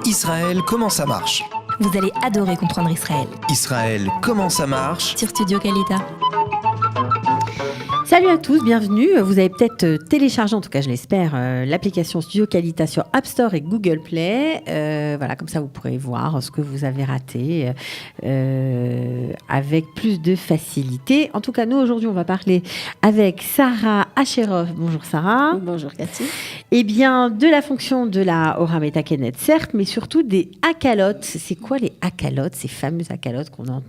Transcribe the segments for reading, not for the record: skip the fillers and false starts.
Israël, comment ça marche ? Vous allez adorer comprendre Israël. Israël, comment ça marche ? Sur Studio Kalita. Salut à tous, bienvenue. Vous avez peut-être téléchargé, en tout cas je l'espère, l'application Studio Kalita sur App Store et Google Play. Voilà, comme ça vous pourrez voir ce que vous avez raté avec plus de facilité. En tout cas, nous aujourd'hui, on va parler avec Sarah Acherov. Bonjour Sarah. Bonjour Cathy. Eh bien, de la fonction de la Ora Metakenet, certes, mais surtout des akalotes. C'est quoi les akalotes, ces fameuses akalotes dont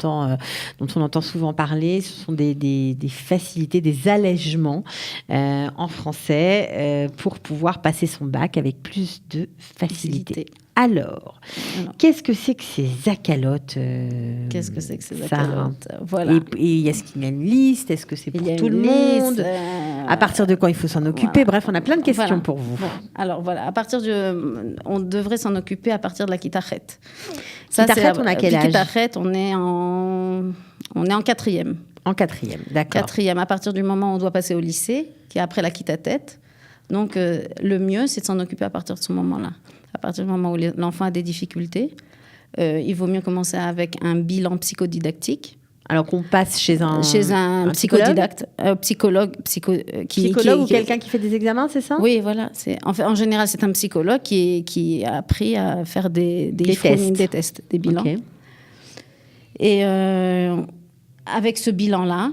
on entend souvent parler? Ce sont des facilités, des allègements en français pour pouvoir passer son bac avec plus de facilité. Alors, qu'est-ce que c'est que ces akalotes Qu'est-ce que c'est que ces Sarah? akalotes? Voilà. Et est-ce qu'il y a une liste? Est-ce que c'est pour tout le monde? À partir de quand il faut s'en occuper? Voilà. Bref, on a plein de questions pour vous. Bon. Alors voilà, on devrait s'en occuper à partir de la Kitachet. Kitachet, on a quel âge? Kitachet, on est en quatrième. En quatrième, d'accord. Quatrième, à partir du moment où on doit passer au lycée, qui est après la Kitatet. Donc, le mieux, c'est de s'en occuper à partir de ce moment-là. À partir du moment où l'enfant a des difficultés, il vaut mieux commencer avec un bilan psychodidactique. Alors qu'on passe chez un psychodidacte, psychologue ou quelqu'un qui fait des examens, c'est ça? Oui, voilà. En général, c'est un psychologue qui a appris à faire des tests, des bilans. Okay. Et avec ce bilan-là,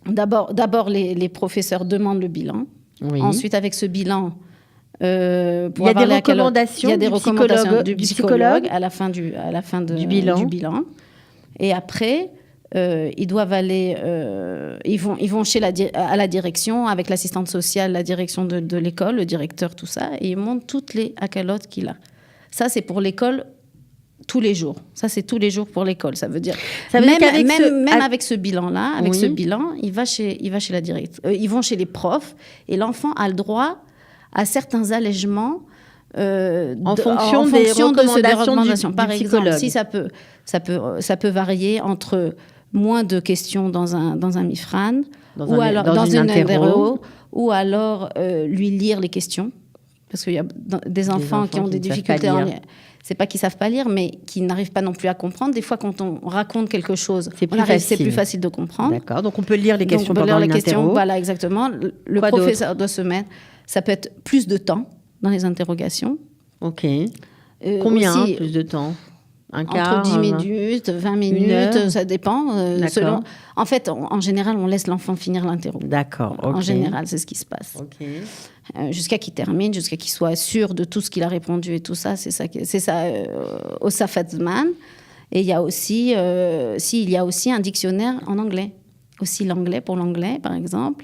d'abord les professeurs demandent le bilan. Oui. Ensuite, avec ce bilan, il y a des recommandations du psychologue à la fin du bilan. Et après, ils doivent aller, ils vont à la direction avec l'assistante sociale, la direction de l'école, le directeur, tout ça, et ils montrent toutes les akalotes qu'il a. Ça, c'est pour l'école tous les jours. Ça, c'est tous les jours pour l'école. Ça veut dire même avec ce bilan-là, ce bilan, ils vont chez la directrice. Ils vont chez les profs et l'enfant a le droit à certains allègements en fonction des recommandations Par du exemple, si ça peut varier entre moins de questions dans un Mifran dans une interro, ou alors lui lire les questions, parce qu'il y a des enfants qui ont des difficultés c'est pas qu'ils savent pas lire, mais qui n'arrivent pas non plus à comprendre. Des fois, quand on raconte quelque chose, c'est plus facile de comprendre. D'accord. Donc, on peut lire les questions pendant une interro. Voilà, exactement. Le professeur doit se mettre. Ça peut être plus de temps dans les interrogations. Ok. Combien aussi, plus de temps? Un quart, entre 10 minutes, 20 minutes, ça dépend. Selon. En fait, en général, on laisse l'enfant finir l'interro. D'accord. Okay. En général, c'est ce qui se passe. Okay. Jusqu'à qu'il termine, jusqu'à qu'il soit sûr de tout ce qu'il a répondu et tout ça. C'est ça au Safatzman. Et il y a aussi, il y a aussi un dictionnaire en anglais. Aussi l'anglais, pour l'anglais, par exemple.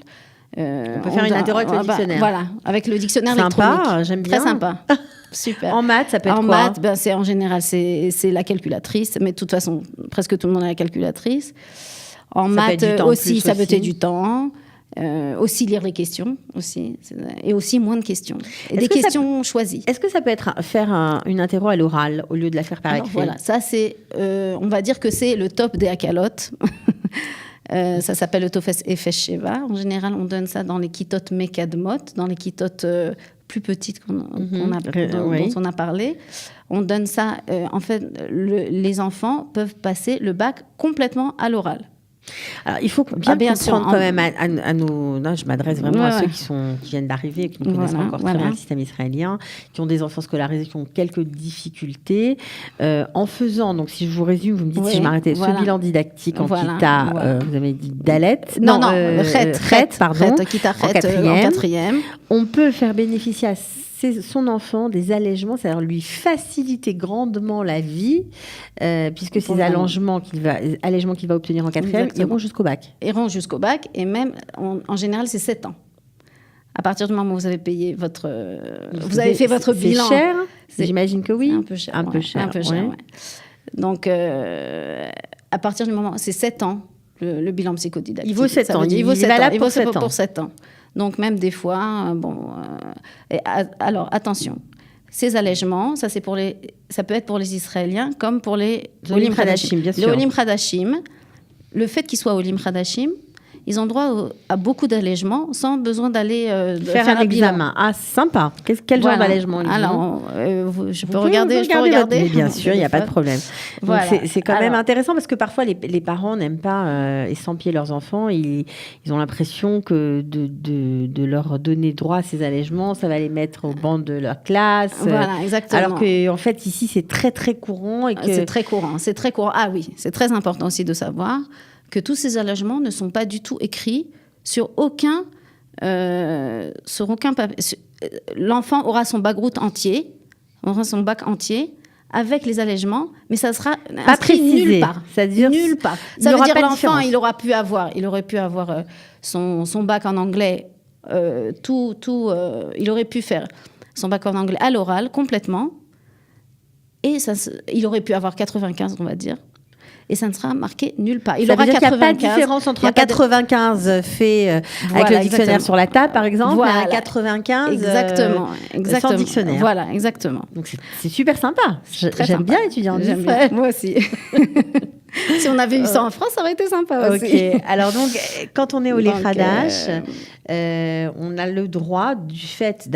On peut faire une interro avec le dictionnaire. Voilà, avec le dictionnaire électronique. Sympa, j'aime bien. Très sympa. Super. En maths, ça peut être quoi? En maths, en général, c'est la calculatrice. Mais de toute façon, presque tout le monde a la calculatrice. En maths aussi, ça peut être du temps. Aussi lire les questions, et aussi moins de questions. Et des questions choisies. Est-ce que ça peut être faire une interro à l'oral au lieu de la faire par écrit? Voilà, ça c'est, on va dire que c'est le top des akalotes. Ça s'appelle le Tofes Efesh Sheva. En général, on donne ça dans les kitotes Mekadmot, dans les kitotes plus petites dont on a parlé. On donne ça, en fait, les enfants peuvent passer le bac complètement à l'oral. Alors, il faut bien comprendre quand même à nos... Non, je m'adresse vraiment à ceux qui viennent d'arriver, qui ne connaissent pas encore très bien le système israélien, qui ont des enfants scolarisés, qui ont quelques difficultés. En faisant, donc si je vous résume, vous me dites si je m'arrêtais, ce bilan didactique en Kita, vous avez dit Dalet. Chet, pardon. Kita en quatrième. On peut faire bénéficier à son enfant des allègements, c'est-à-dire lui faciliter grandement la vie, puisque ces allègements qu'il va obtenir en quatrième iront jusqu'au bac. Et même, en général, c'est 7 ans. À partir du moment où vous avez payé vous avez fait votre bilan. C'est cher? J'imagine que oui. Un peu cher. Ouais. Donc, à partir du moment... C'est 7 ans, le bilan psychodidactique. Il vaut 7 ans. Il vaut 7 ans. Donc, même des fois, alors, attention, ces allègements, ça peut être pour les Israéliens comme pour les Olim Hadashim. Bien sûr. Les Olim Hadashim, le fait qu'ils soient Olim Hadashim, ils ont droit à beaucoup d'allègements sans besoin d'aller faire un examen. Ah, sympa. Quel genre d'allègement? Alors, je peux regarder. Mais bien sûr, il n'y a pas de problème. Voilà. C'est quand même intéressant parce que parfois, les parents n'aiment pas estampiller leurs enfants. Ils ont l'impression que de leur donner droit à ces allègements, ça va les mettre au banc de leur classe. Voilà, exactement. Alors qu'en fait, ici, c'est très, très courant. C'est très courant. Ah oui, c'est très important aussi de savoir que tous ces allègements ne sont pas du tout écrits sur aucun papier. L'enfant aura son bac entier, avec les allègements, mais ça sera pas précisé nulle part. C'est-à-dire nulle part. Ça veut dire que l'enfant, il aurait pu avoir son bac en anglais, il aurait pu faire son bac en anglais à l'oral complètement, et il aurait pu avoir 95, on va dire. Et ça ne sera marqué nulle part. Ça veut dire qu'il n'y a pas de différence entre un 95 fait avec le dictionnaire sur la table, par exemple, et un 95 sans dictionnaire. Voilà, exactement. Donc c'est super sympa. J'aime bien étudier en Israël. Moi aussi. Si on avait eu ça en France, ça aurait été sympa aussi. Ok. Alors donc, quand on est au Lechadash, on a le droit, du fait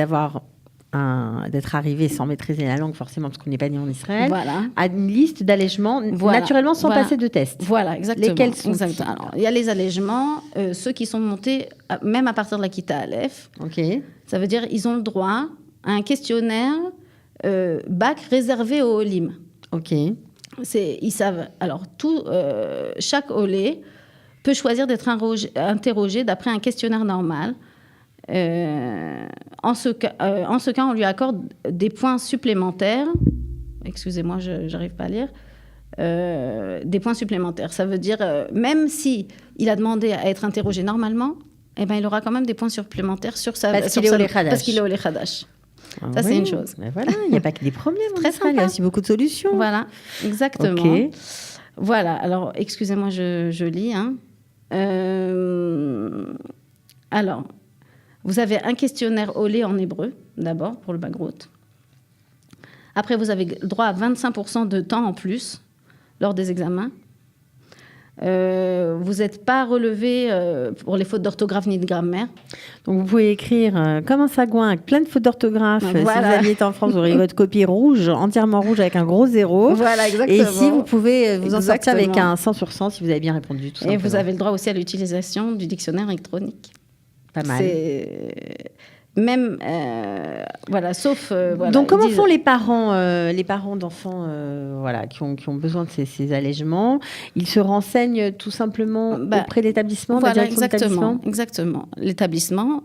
d'être arrivé sans maîtriser la langue, forcément, parce qu'on n'est pas né en Israël, à une liste d'allègements, naturellement, sans passer de test. Voilà, exactement. Lesquels sont Alors, il y a les allègements, ceux qui sont montés même à partir de la Kita Aleph. Ok. Ça veut dire ils ont le droit à un questionnaire bac réservé aux Olim. Ok. Ils savent. Alors, chaque Olé peut choisir d'être interrogé d'après un questionnaire normal. En ce cas, on lui accorde des points supplémentaires. Excusez-moi, je n'arrive pas à lire. Des points supplémentaires. Ça veut dire, même si il a demandé à être interrogé normalement, il aura quand même des points supplémentaires parce qu'il est au Lechadash. Ça, c'est une chose. Mais voilà, il n'y a pas que des problèmes. Très sympa. Il y a aussi beaucoup de solutions. Voilà, exactement. Okay. Voilà, alors, excusez-moi, je lis. Alors, vous avez un questionnaire Olé en hébreu, d'abord, pour le Bagrout. Après, vous avez le droit à 25% de temps en plus lors des examens. Vous n'êtes pas relevé pour les fautes d'orthographe ni de grammaire. Donc, vous pouvez écrire comme un sagouin avec plein de fautes d'orthographe. Si vous aviez été en France, vous auriez votre copie rouge, entièrement rouge avec un gros zéro. Voilà, exactement. Et ici, vous pouvez vous en sortir avec un 100 sur 100 si vous avez bien répondu, tout simplement. Et vous avez le droit aussi à l'utilisation du dictionnaire électronique. Pas mal. Même, sauf... Donc, comment font les parents d'enfants qui ont besoin de ces allègements? Ils se renseignent tout simplement auprès de l'établissement, de la direction de l'établissement? Exactement. L'établissement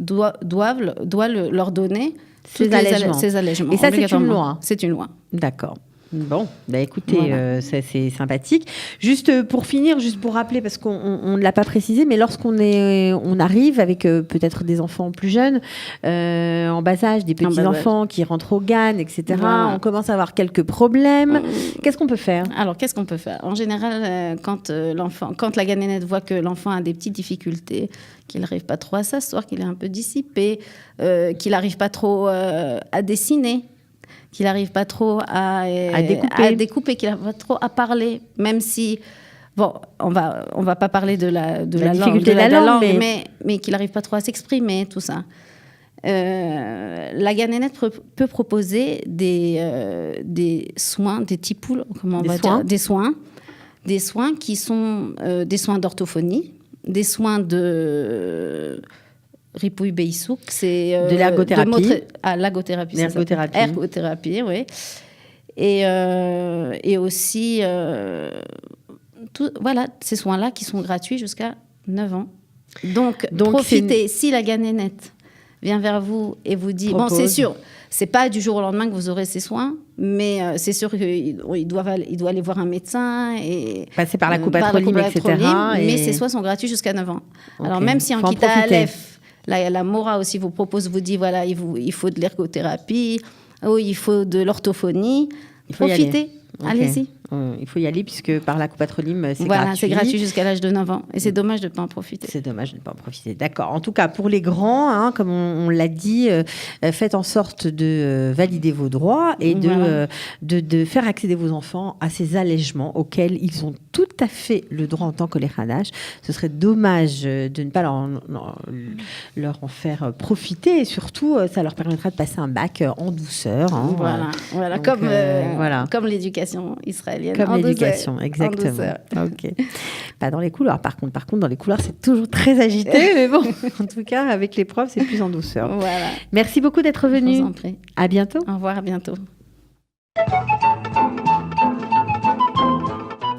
doit leur donner ces allègements. Et ça, c'est une loi? C'est une loi. D'accord. Bon, écoutez, c'est sympathique. Juste pour finir, juste pour rappeler, parce qu'on ne l'a pas précisé, mais lorsqu'on arrive avec peut-être des enfants plus jeunes, en bas âge, des petits-enfants qui rentrent au GAN, etc., on commence à avoir quelques problèmes. Qu'est-ce qu'on peut faire? Alors, qu'est-ce qu'on peut faire? En général, quand la ganénette voit que l'enfant a des petites difficultés, qu'il n'arrive pas trop à s'asseoir, qu'il est un peu dissipé, qu'il n'arrive pas trop à dessiner, qu'il n'arrive pas trop à découper, qu'il n'arrive pas trop à parler, même si, on va pas parler de la difficulté de la langue, mais qu'il n'arrive pas trop à s'exprimer, tout ça. La ganénette peut proposer des soins, des tipoules, des soins qui sont des soins d'orthophonie, des soins de Ripouille Beissouk, c'est de l'ergothérapie. Ergothérapie, oui. Et aussi, ces soins-là qui sont gratuits jusqu'à 9 ans. Donc profitez. Si la ganénette vient vers vous et vous dit... Bon, c'est sûr, c'est pas du jour au lendemain que vous aurez ces soins, mais c'est sûr qu'il doit aller voir un médecin et... Passer par la coupatroline, etc. Mais ces soins sont gratuits jusqu'à 9 ans. Okay. Alors, même si en Kita Aleph, la Mora aussi vous dit, voilà, il faut de l'ergothérapie, il faut de l'orthophonie, profitez, allez-y. Il faut y aller puisque par la Copatronim, c'est voilà, gratuit. c'est gratuit jusqu'à l'âge de 9 ans. Et c'est dommage de ne pas en profiter. C'est dommage de ne pas en profiter. D'accord. En tout cas, pour les grands, comme on l'a dit, faites en sorte de valider vos droits et de faire accéder vos enfants à ces allègements auxquels ils ont tout à fait le droit en tant que l'Erhanach. Ce serait dommage de ne pas leur en faire profiter et surtout, ça leur permettra de passer un bac en douceur. Voilà. Donc, Comme l'éducation israélienne. Comme l'éducation, exactement. Ok. Pas dans les couloirs, par contre. Par contre, dans les couloirs, c'est toujours très agité, mais bon, en tout cas, avec les profs, c'est plus en douceur. Voilà. Merci beaucoup d'être venu. Je vous en prie. À bientôt. Au revoir, à bientôt.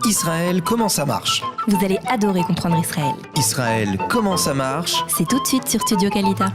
Israël, comment ça marche? Vous allez adorer comprendre Israël. Israël, comment ça marche? C'est tout de suite sur Studio Kalita.